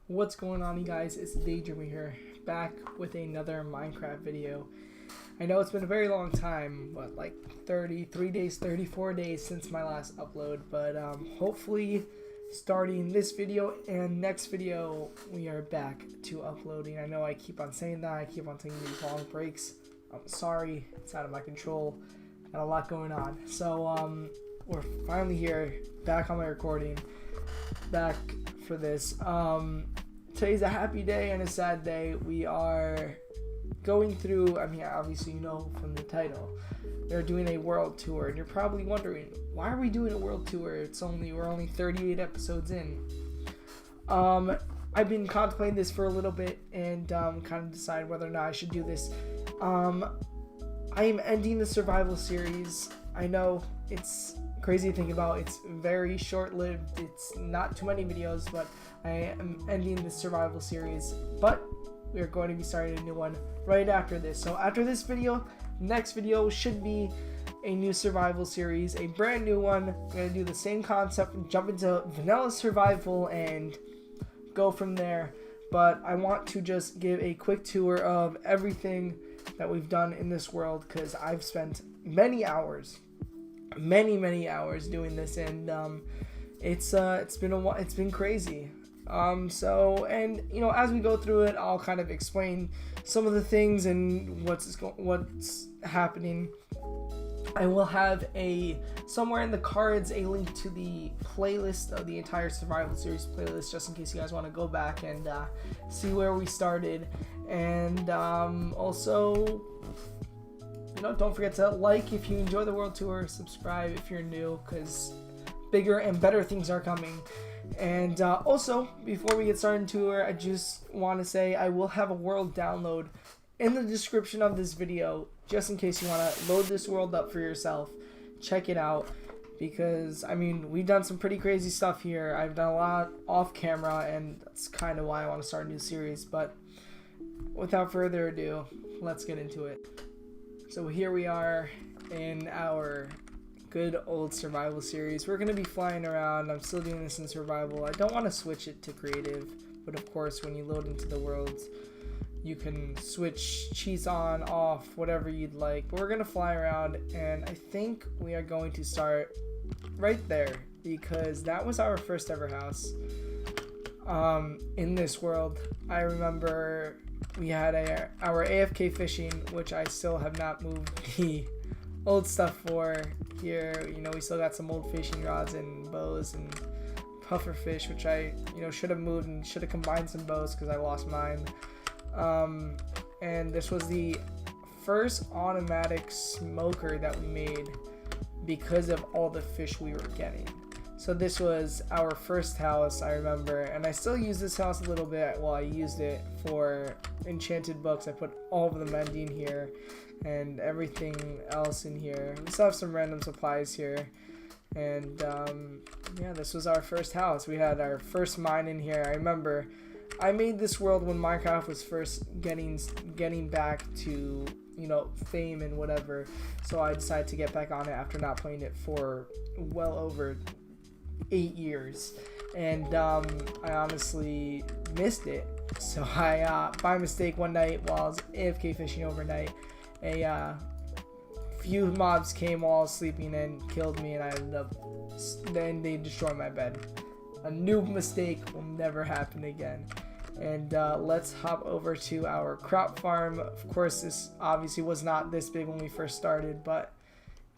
What's going on, you guys? It's Daydreamer here, back with another Minecraft video. I know it's been a very long time, what, like 33 days, 34 days since my last upload, but hopefully starting this video and next video, we are back to uploading. I know I keep on saying that, I keep on taking these long breaks. I'm sorry, it's out of my control. Got a lot going on. So we're finally here, back on my recording, back for this. Today's a happy day and a sad day. We are going through, I mean, obviously you know from the title, they're doing a world tour, and you're probably wondering, why are we doing a world tour? We're only 38 episodes in. I've been contemplating this for a little bit and kind of decided whether or not I should do this. I am ending the survival series. I know it's crazy to think about. It's very short-lived. It's not too many videos, but I am ending the survival series. But we are going to be starting a new one right after this. So after this video, next video should be a new survival series, a brand new one. I'm going to do the same concept, jump into vanilla survival and go from there. But I want to just give a quick tour of everything that we've done in this world, because I've spent many hours doing this, and it's been crazy. So, and you know, as we go through it, I'll kind of explain some of the things and what's happening. I will have somewhere in the cards a link to the playlist of the entire survival series playlist, just in case you guys want to go back and see where we started. And also, you know, don't forget to like if you enjoy the world tour, subscribe if you're new, because bigger and better things are coming. And also, before we get started into tour, I just want to say I will have a world download in the description of this video, just in case you want to load this world up for yourself. Check it out, because I mean, we've done some pretty crazy stuff here. I've done a lot off camera, and that's kind of why I want to start a new series. But without further ado, let's get into it. So here we are in our good old survival series. We're going to be flying around. I'm still doing this in survival. I don't want to switch it to creative, but of course when you load into the worlds, you can switch cheats on, off, whatever you'd like. But we're going to fly around, and I think we are going to start right there, because that was our first ever house in this world. I remember we had our AFK fishing, which I still have not moved the old stuff for here. You know, we still got some old fishing rods and bows and puffer fish, which I, you know, should have moved and should have combined some bows because I lost mine. And this was the first automatic smoker that we made because of all the fish we were getting. So this was our first house, I remember, and I still use this house a little bit. Well, I used it for enchanted books. I put all of the mending here and everything else in here. We still have some random supplies here. And yeah, this was our first house. We had our first mine in here. I remember I made this world when Minecraft was first getting back to, you know, fame and whatever. So I decided to get back on it after not playing it for well over 8 years, and I honestly missed it. So I by mistake one night while I was AFK fishing overnight, a few mobs came while I was sleeping and killed me, and I ended up, then they destroyed my bed. A new mistake will never happen again. And let's hop over to our crop farm. Of course, this obviously was not this big when we first started, but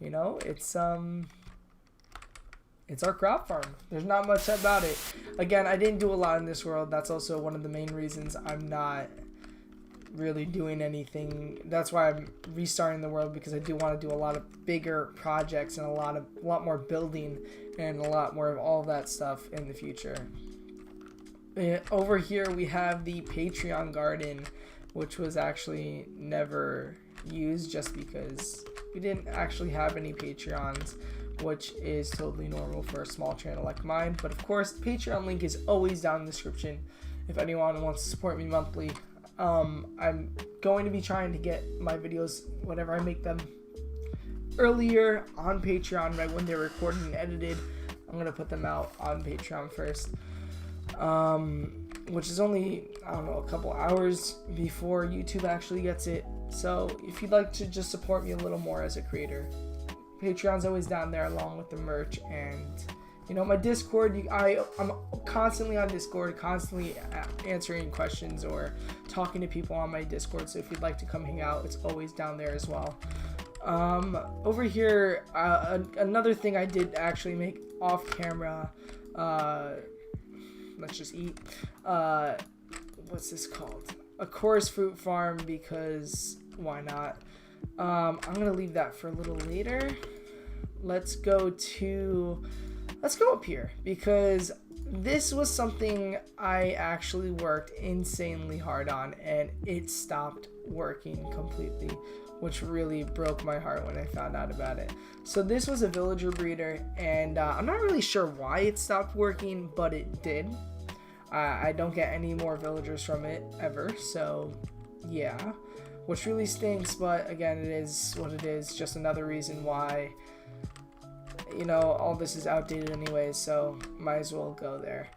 you know, it's our crop farm. There's not much about it. Again, I didn't do a lot in this world. That's also one of the main reasons I'm not really doing anything. That's why I'm restarting the world, because I do want to do a lot of bigger projects and a lot more building and a lot more of all of that stuff in the future. And over here we have the Patreon garden, which was actually never used just because we didn't actually have any Patreons, which is totally normal for a small channel like mine. But of course, the Patreon link is always down in the description if anyone wants to support me monthly. I'm going to be trying to get my videos, whenever I make them, earlier on Patreon, right when they're recorded and edited. I'm going to put them out on Patreon first. which is only, I don't know, a couple hours before YouTube actually gets it. So if you'd like to just support me a little more as a creator, Patreon's always down there along with the merch. And you know, my Discord, I'm constantly on Discord, constantly answering questions or talking to people on my Discord. So if you'd like to come hang out, it's always down there as well. Over here, another thing I did actually make off camera, let's just eat, what's this called? A chorus fruit farm, because why not? I'm gonna leave that for a little later. Let's go up here, because this was something I actually worked insanely hard on, and it stopped working completely, which really broke my heart when I found out about it. So this was a villager breeder, and I'm not really sure why it stopped working, but it did. I don't get any more villagers from it ever, so yeah, which really stinks. But again, it is what it is. Just another reason why, you know, all this is outdated anyways, so might as well go there.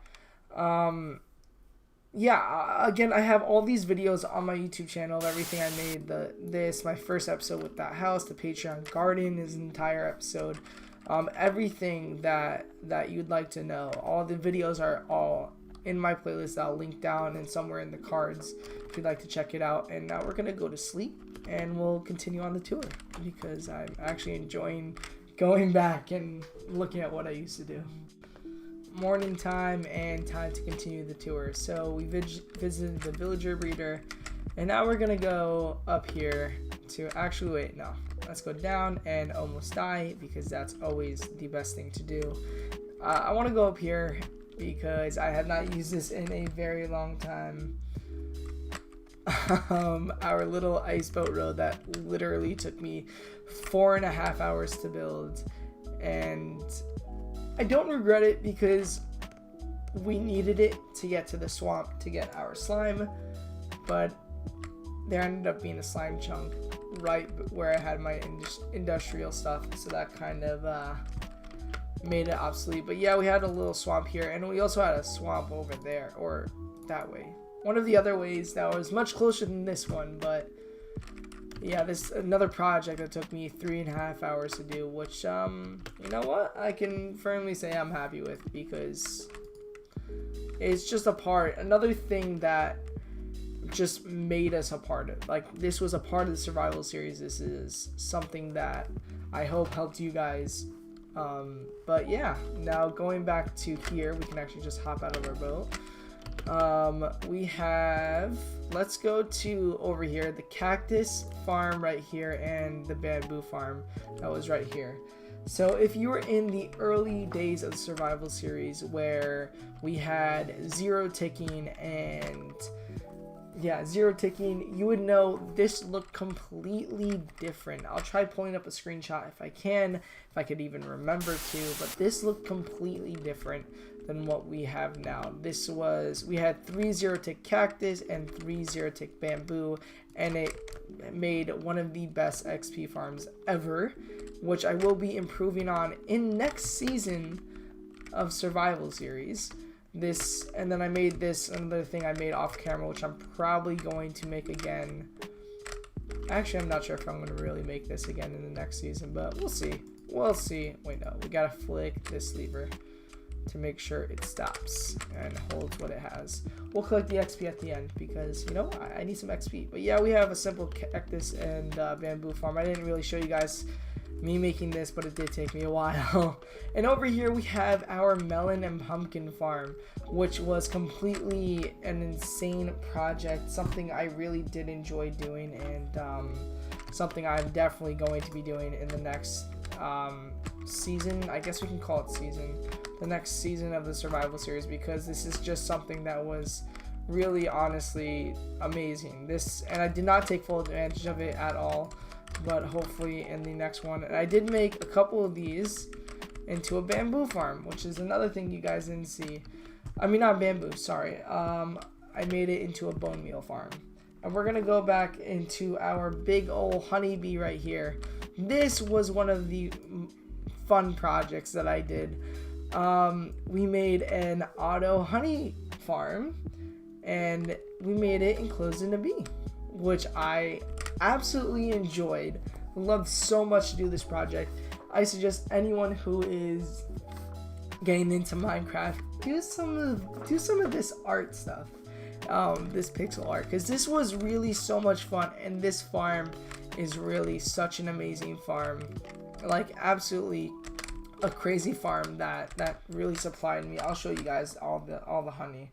Yeah, again, I have all these videos on my YouTube channel of everything I made. My first episode with that house, the Patreon garden is an entire episode. Everything that you'd like to know. All the videos are all in my playlist. I'll link down and somewhere in the cards if you'd like to check it out. And now we're gonna go to sleep, and we'll continue on the tour, because I'm actually enjoying going back and looking at what I used to do. Morning time and time to continue the tour. So we visited the villager breeder, and now we're gonna go up here to let's go down and almost die, because that's always the best thing to do. I want to go up here because I have not used this in a very long time. Our little ice boat road that literally took me 4.5 hours to build, and I don't regret it, because we needed it to get to the swamp to get our slime, but there ended up being a slime chunk right where I had my industrial stuff, so that kind of made it obsolete. But yeah, we had a little swamp here, and we also had a swamp over there, or that way. One of the other ways that was much closer than this one, but yeah, this another project that took me 3.5 hours to do, which you know what, I can firmly say I'm happy with, because it's just another thing that just made us a part of, like, this was a part of the survival series. This is something that I hope helped you guys. But yeah, now going back to here, we can actually just hop out of our boat. Let's go to over here, the cactus farm right here, and the bamboo farm that was right here. So if you were in the early days of the survival series, where we had zero ticking, you would know this looked completely different. I'll try pulling up a screenshot if I could even remember to, but this looked completely different than what we have now. We had 3 zero-tick cactus and 3 zero-tick bamboo, and it made one of the best XP farms ever, which I will be improving on in next season of survival series. And then I made this, another thing I made off camera, which I'm probably going to make again. Actually, I'm not sure if I'm going to really make this again in the next season, but we'll see. Wait, no, we gotta flick this lever to make sure it stops and holds what it has. We'll collect the XP at the end, because, you know, I need some XP. But yeah, we have a simple cactus and bamboo farm. I didn't really show you guys me making this, but it did take me a while. And over here we have our melon and pumpkin farm, which was completely an insane project, something I really did enjoy doing, and something I'm definitely going to be doing in the next season. I guess we can call it season, the next season of the survival series, because this is just something that was really honestly amazing. And I did not take full advantage of it at all, but hopefully in the next one. And I did make a couple of these into a bamboo farm, which is another thing you guys didn't see. I mean, not bamboo, sorry. I made it into a bone meal farm. And we're gonna go back into our big old honeybee right here. This was one of the fun projects that I did. We made an auto honey farm, and we made it enclosed in a bee, which I absolutely enjoyed. Loved so much to do this project. I suggest anyone who is getting into Minecraft do some of this art stuff, this pixel art, because this was really so much fun, and this farm is really such an amazing farm, like absolutely a crazy farm that really supplied me. I'll show you guys all the honey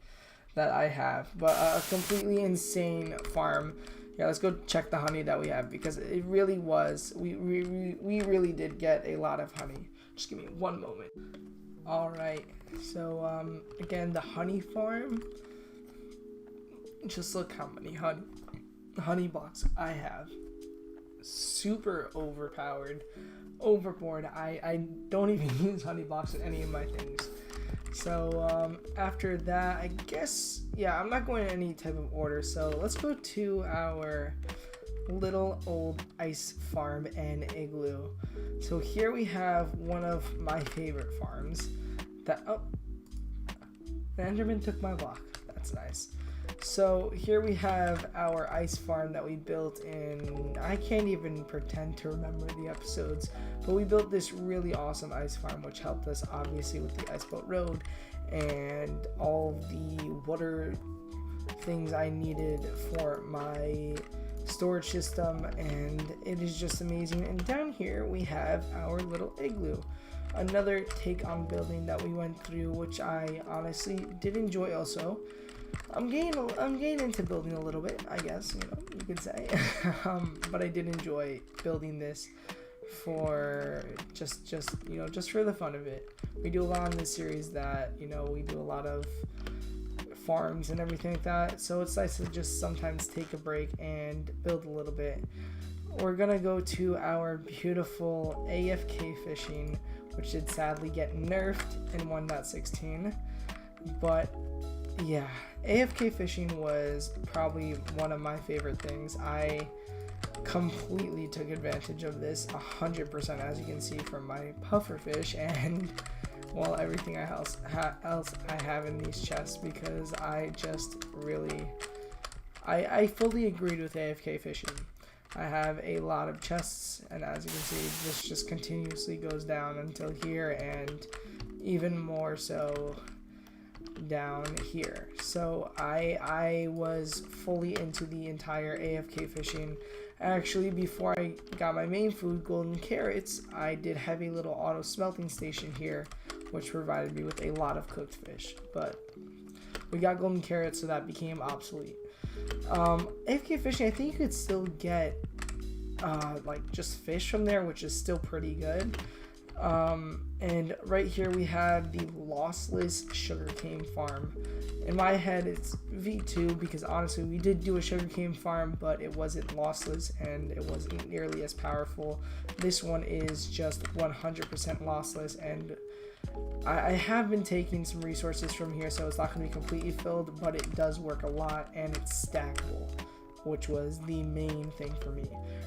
that I have, but a completely insane farm. Yeah, let's go check the honey that we have, because it really was, we really did get a lot of honey. Just give me one moment. All right, so again, the honey farm, just look how many honey blocks I have. Super overpowered, overboard. I don't even use honey blocks in any of my things. So after that, I guess, yeah, I'm not going in any type of order, so let's go to our little old ice farm and igloo. So here we have one of my favorite farms that, oh, the Enderman took my block. That's nice. So here we have our ice farm that we built in, I can't even pretend to remember the episodes, but we built this really awesome ice farm, which helped us obviously with the ice boat road and all the water things I needed for my storage system, and it is just amazing. And down here we have our little igloo, another take on building that we went through, which I honestly did enjoy also. I'm getting into building a little bit, I guess, you could say. But I did enjoy building this for just for the fun of it. We do a lot in this series that, we do a lot of farms and everything like that, so it's nice to just sometimes take a break and build a little bit. We're gonna go to our beautiful AFK fishing, which did sadly get nerfed in 1.16, but yeah, AFK fishing was probably one of my favorite things. I completely took advantage of this 100%, as you can see from my pufferfish and well, everything else I have in these chests, because I just really, I fully agreed with AFK fishing. I have a lot of chests, and as you can see, this just continuously goes down until here, and even more so down here. So I was fully into the entire AFK fishing. Actually, before I got my main food, golden carrots, I did have a little auto smelting station here, which provided me with a lot of cooked fish, but we got golden carrots, so that became obsolete. AFK fishing, I think you could still get like just fish from there, which is still pretty good. And right here we have the lossless sugarcane farm. In my head it's V2, because honestly we did do a sugarcane farm, but it wasn't lossless and it wasn't nearly as powerful. This one is just 100% lossless, and I have been taking some resources from here, so it's not going to be completely filled, but it does work a lot, and it's stackable, which was the main thing for me.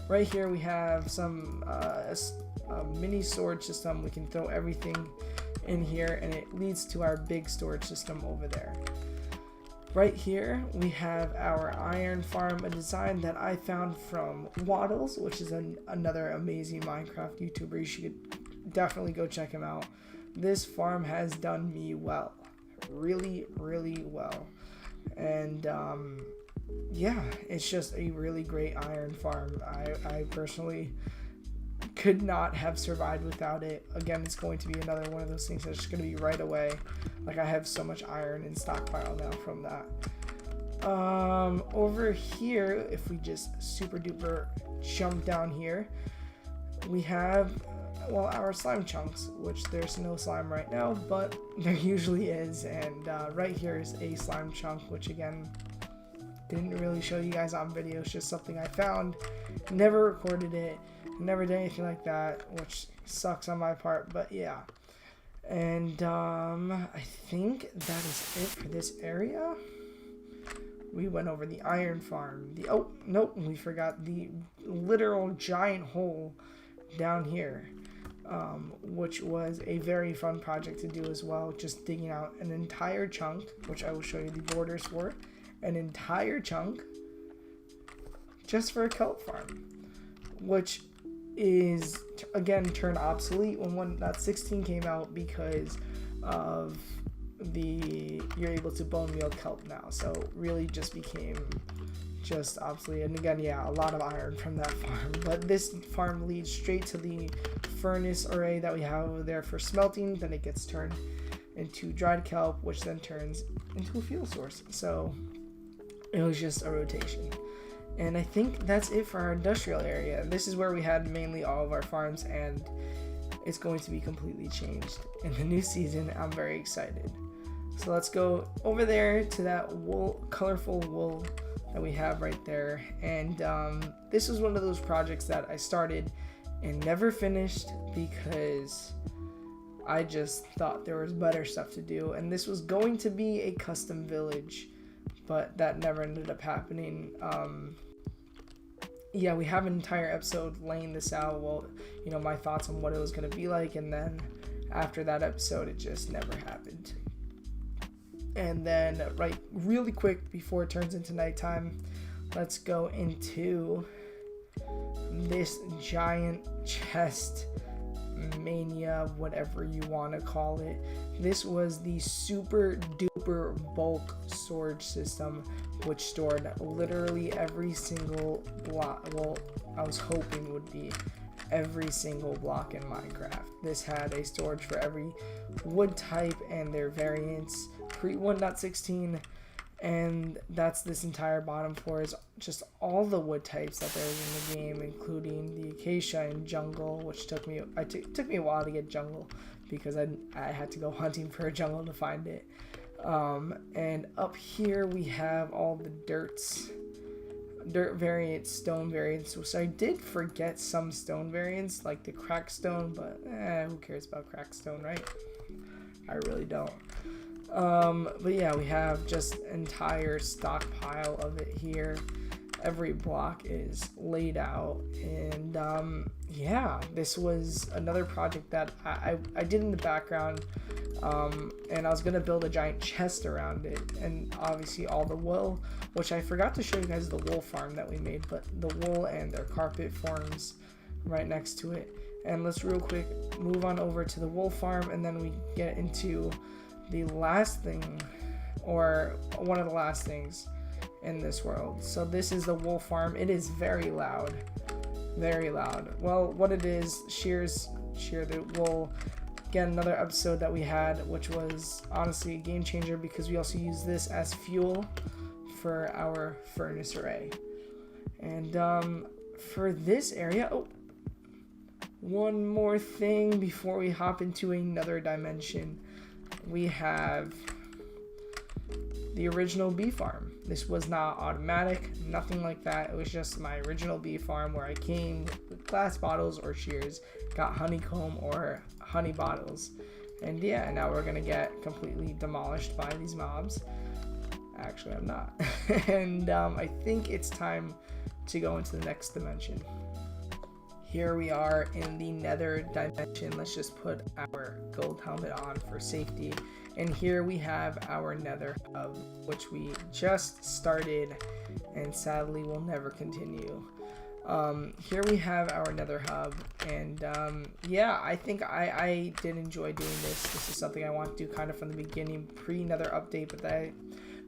Right here we have some a mini storage system. We can throw everything in here, and it leads to our big storage system over there. Right here we have our iron farm, a design that I found from Waddles, which is another amazing Minecraft YouTuber. You should definitely go check him out. This farm has done me well, really well, and yeah, it's just a really great iron farm. I personally could not have survived without it. Again, it's going to be another one of those things that's just going to be right away. Like, I have so much iron in stockpile now from that. Over here, if we just super duper jump down here, we have, well, our slime chunks, which there's no slime right now, but there usually is. And right here is a slime chunk, which again, didn't really show you guys on video. It's just something I found, never recorded it, never did anything like that, which sucks on my part, but yeah. And I think that is it for this area. We went over the iron farm, oh nope, we forgot the literal giant hole down here. which was a very fun project to do as well. Just digging out an entire chunk, which I will show you the borders for, an entire chunk just for a kelp farm, which is again turned obsolete when 1.16 came out because of you're able to bone meal kelp now, so really just became just obsolete. And again, yeah, a lot of iron from that farm, but this farm leads straight to the furnace array that we have over there for smelting. Then it gets turned into dried kelp, which then turns into a fuel source. So it was just a rotation. And I think that's it for our industrial area. This is where we had mainly all of our farms, and it's going to be completely changed in the new season. I'm very excited. So let's go over there to that colorful wool that we have right there. And this was one of those projects that I started and never finished because I just thought there was better stuff to do. And this was going to be a custom village, but that never ended up happening. Yeah, we have an entire episode laying this out. Well, my thoughts on what it was going to be like. And then after that episode, it just never happened. And then really quick before it turns into nighttime, let's go into this giant chest mania, whatever you want to call it. This was the super duper bulk storage system, which stored literally every single block. Well, I was hoping would be every single block in Minecraft. This had a storage for every wood type and their variants pre 1.16, and that's this entire bottom floor is just all the wood types that there is in the game, including the acacia and jungle, which took me a while to get jungle because I had to go hunting for a jungle to find it. And up here we have all the dirt variants, stone variants. So I did forget some stone variants like the cracked stone, but who cares about cracked stone, right? I really don't. But yeah, we have just entire stockpile of it here. Every block is laid out, and yeah, this was another project that I did in the background, and I was gonna build a giant chest around it, and obviously all the wool, which I forgot to show you guys the wool farm that we made, but the wool and their carpet forms right next to it. And let's real quick move on over to the wool farm, and then we get into the last thing, or one of the last things in this world. So this is the wool farm. It is very loud, very loud. Well, what it is, shear the wool. Again, another episode that we had, which was honestly a game changer because we also use this as fuel for our furnace array. And for this area, one more thing before we hop into another dimension. We have the original bee farm. This was not automatic, nothing like that. It was just my original bee farm where I came with glass bottles or shears, got honeycomb or honey bottles. And yeah, now we're gonna get completely demolished by these mobs. Actually, I'm not. And I think it's time to go into the next dimension. Here we are in the nether dimension. Let's just put our gold helmet on for safety. And here we have our nether hub, which we just started and sadly will never continue. Here we have our nether hub, and yeah, I think I did enjoy doing this. This is something I want to do kind of from the beginning, pre-nether update, but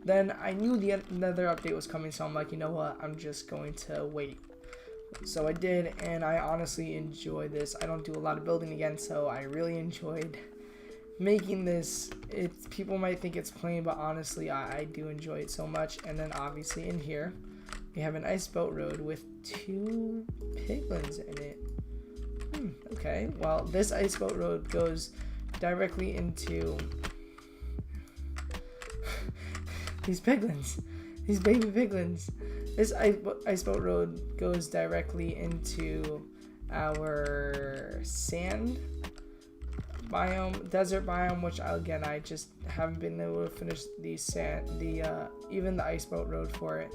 then I knew the nether update was coming, so I'm like, you know what, I'm just going to wait. So I did, and I honestly enjoy this. I don't do a lot of building again, so I really enjoyed making this. People might think it's plain, but honestly, I do enjoy it so much. And then obviously in here, we have an ice boat road with 2 piglins in it. Okay, well, this ice boat road goes directly into these piglins, these baby piglins. This ice boat road goes directly into our sand biome, desert biome, which I just haven't been able to finish even the ice boat road for it,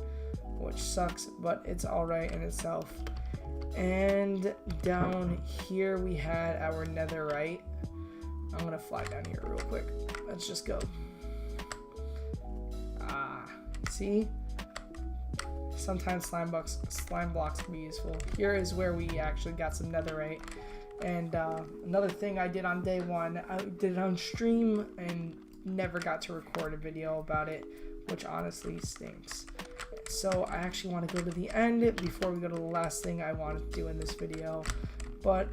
which sucks, but it's all right in itself. And down here we had our netherite. I'm gonna fly down here real quick. Let's just go. See? Sometimes slime blocks can be useful. Here is where we actually got some netherite. And another thing I did on day one, I did it on stream and never got to record a video about it, which honestly stinks. So I actually want to go to the end before we go to the last thing I want to do in this video. But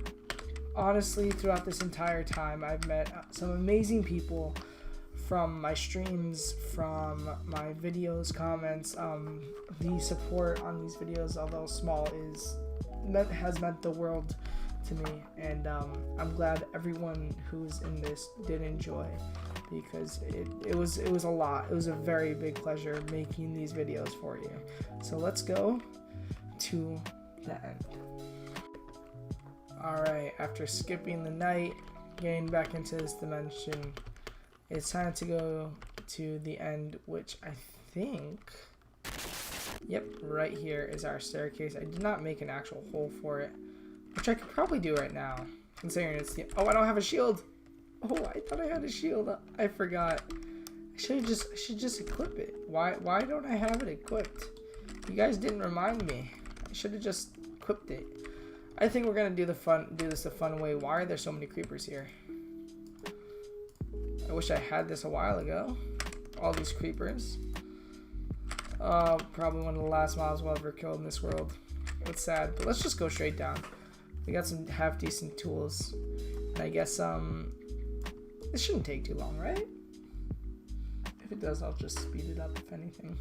honestly, throughout this entire time, I've met some amazing people from my streams, from my videos, comments. The support on these videos, although small, has meant the world to me, and I'm glad everyone who's in this did enjoy, because it was a lot. It was a very big pleasure making these videos for you. So let's go to the end. Alright, after skipping the night, getting back into this dimension, it's time to go to the end, which I think, yep, right here is our staircase. I did not make an actual hole for it, which I could probably do right now, considering it's the, oh, I don't have a shield. Oh, I thought I had a shield. I forgot. I should just equip it. Why don't I have it equipped? You guys didn't remind me. I should have just equipped it. I think we're gonna do this the fun way. Why are there so many creepers here? I wish I had this a while ago. All these creepers. Probably one of the last mobs we'll ever kill in this world. It's sad, but let's just go straight down. We got some half decent tools, and I guess this shouldn't take too long, right? If it does, I'll just speed it up if anything.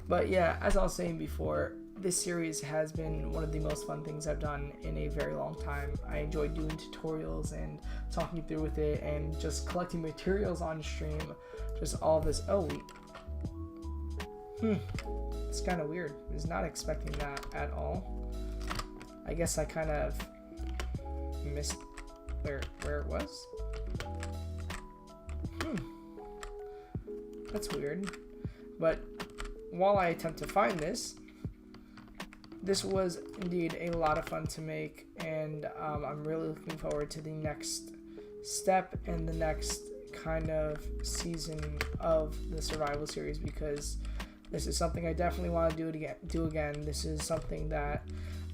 But yeah, as I was saying before, this series has been one of the most fun things I've done in a very long time. I enjoy doing tutorials and talking through with it, and just collecting materials on stream. Just all this. Oh, it's kind of weird. I was not expecting that at all. I guess I kind of missed where it was. That's weird. But while I attempt to find this was indeed a lot of fun to make, and I'm really looking forward to the next step and the next kind of season of the survival series, because this is something I definitely want to do again. This is something that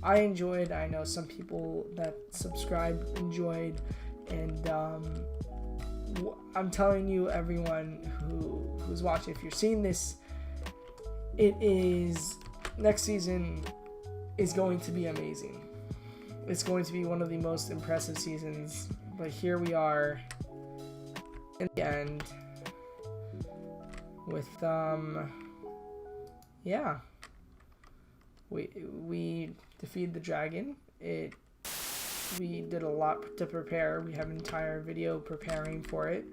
I enjoyed. I know some people that subscribed enjoyed, and I'm telling you, everyone who's watching, if you're seeing this, next season is going to be amazing. It's going to be one of the most impressive seasons. But here we are in the end with yeah, we defeated the dragon. We did a lot to prepare. We have an entire video preparing for it,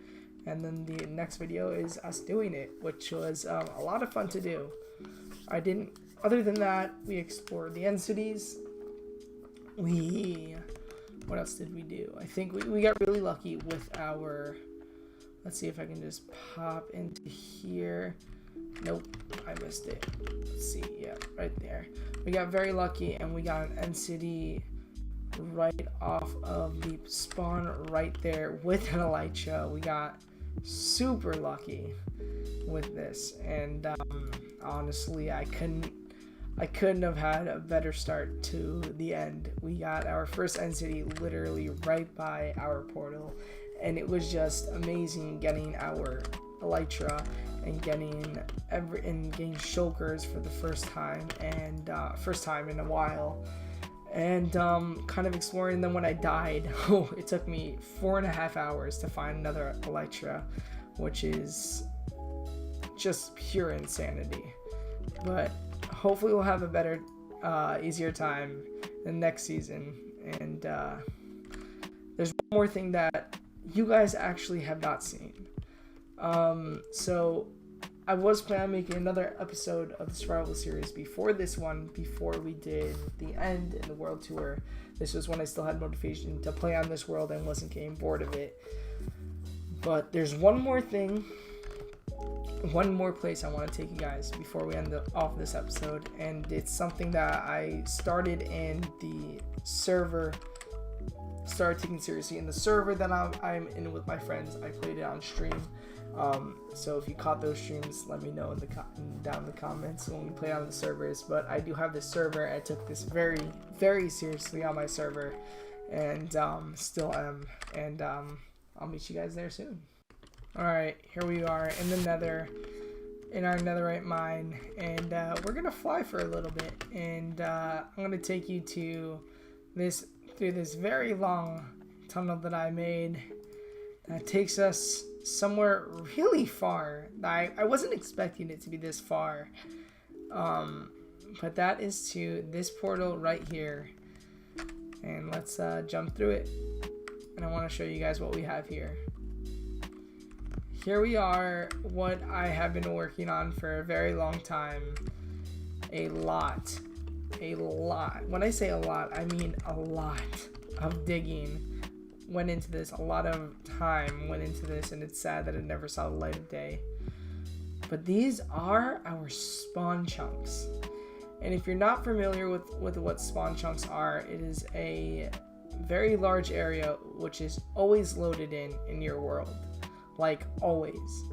and then the next video is us doing it, which was a lot of fun to do. Other than that, we explored the end cities. What else did we do? I think we got really lucky with our, let's see if I can just pop into here. Nope, I missed it. Let's see, yeah, right there. We got very lucky, and we got an end city right off of the spawn right there with an elytra. We got super lucky with this, and honestly, I couldn't have had a better start to the end. We got our first end city literally right by our portal, and it was just amazing getting our elytra and getting shulkers for the first time, and first time in a while, and kind of exploring them. When I died, it took me 4.5 hours to find another elytra, which is just pure insanity. But hopefully we'll have a better, easier time the next season. And there's one more thing that you guys actually have not seen. So I was planning on making another episode of the survival series before this one, before we did the end and the world tour. This was when I still had motivation to play on this world and wasn't getting bored of it. But there's one more thing one more place I want to take you guys before we end off this episode, and it's something that I started in the server, started taking seriously in the server that I'm in with my friends. I played it on stream. So if you caught those streams, let me know down in the comments when we play on the servers. But I do have this server. I took this very, very seriously on my server, and still am. And I'll meet you guys there soon. Alright, here we are in the nether, in our netherite mine, and we're gonna fly for a little bit, and I'm gonna take you to through this very long tunnel that I made that takes us somewhere really far. I wasn't expecting it to be this far, but that is to this portal right here, and let's jump through it. And I want to show you guys what we have here. Here we are, what I have been working on for a very long time. A lot. When I say a lot, I mean a lot of digging went into this. A lot of time went into this, and it's sad that it never saw the light of day. But these are our spawn chunks. And if you're not familiar with what spawn chunks are, it is a very large area which is always loaded in your world. Like always.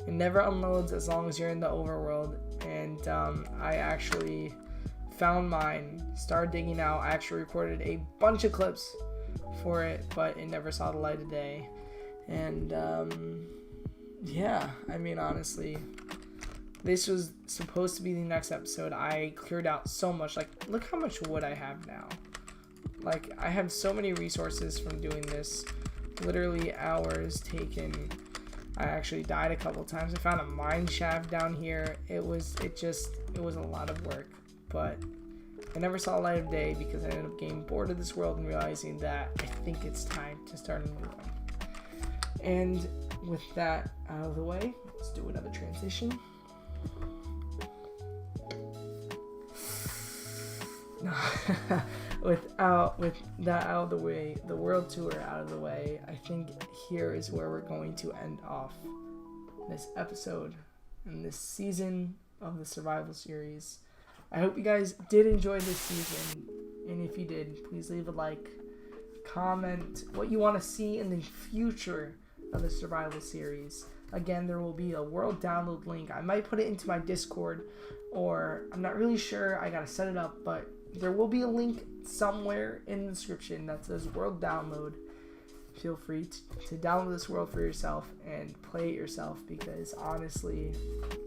It never unloads as long as you're in the overworld. And I actually found mine, started digging out. I actually recorded a bunch of clips for it, but it never saw the light of day. And yeah, I mean, honestly, this was supposed to be the next episode. I cleared out so much. Like, look how much wood I have now. Like, I have so many resources from doing this. Literally hours taken. I actually died a couple times. I found a mine shaft down here. It was a lot of work, but I never saw light of day because I ended up getting bored of this world and realizing that I think it's time to start a new one. And with that out of the way, let's do another transition. With that out of the way, the world tour out of the way, I think here is where we're going to end off this episode and this season of the survival series. I hope you guys did enjoy this season, and if you did, please leave a like, comment what you want to see in the future of the survival series. Again, there will be a world download link. I might put it into my Discord, or I'm not really sure. I gotta set it up, but there will be a link somewhere in the description that says world download. Feel free to download this world for yourself and play it yourself, because honestly,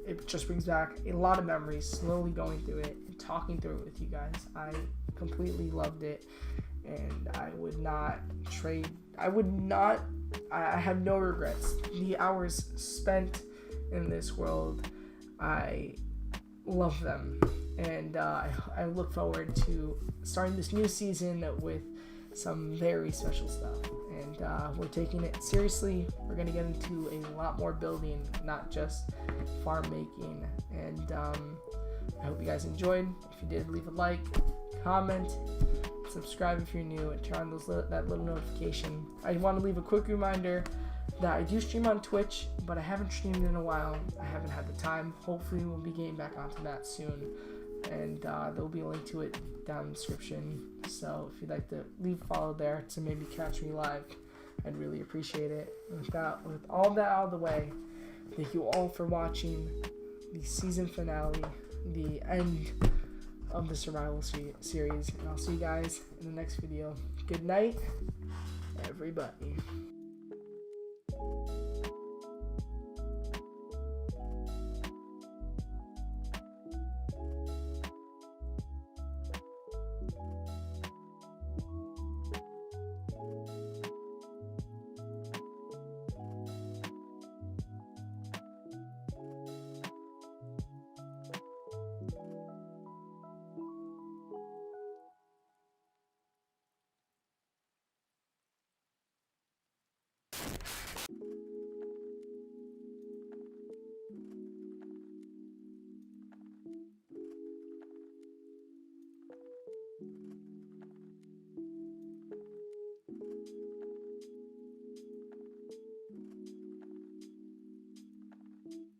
it just brings back a lot of memories slowly going through it and talking through it with you guys. I completely loved it, and I would not trade. I have no regrets. The hours spent in this world, I love them. And I look forward to starting this new season with some very special stuff. And we're taking it seriously. We're going to get into a lot more building, not just farm making. And I hope you guys enjoyed. If you did, leave a like, comment, subscribe if you're new, and turn on that little notification. I want to leave a quick reminder that I do stream on Twitch, but I haven't streamed in a while. I haven't had the time. Hopefully we'll be getting back onto that soon. And there'll be a link to it down in the description. So if you'd like to leave a follow there to maybe catch me live, I'd really appreciate it. With all that out of the way, thank you all for watching the season finale, the end of the survival series. And I'll see you guys in the next video. Good night, everybody.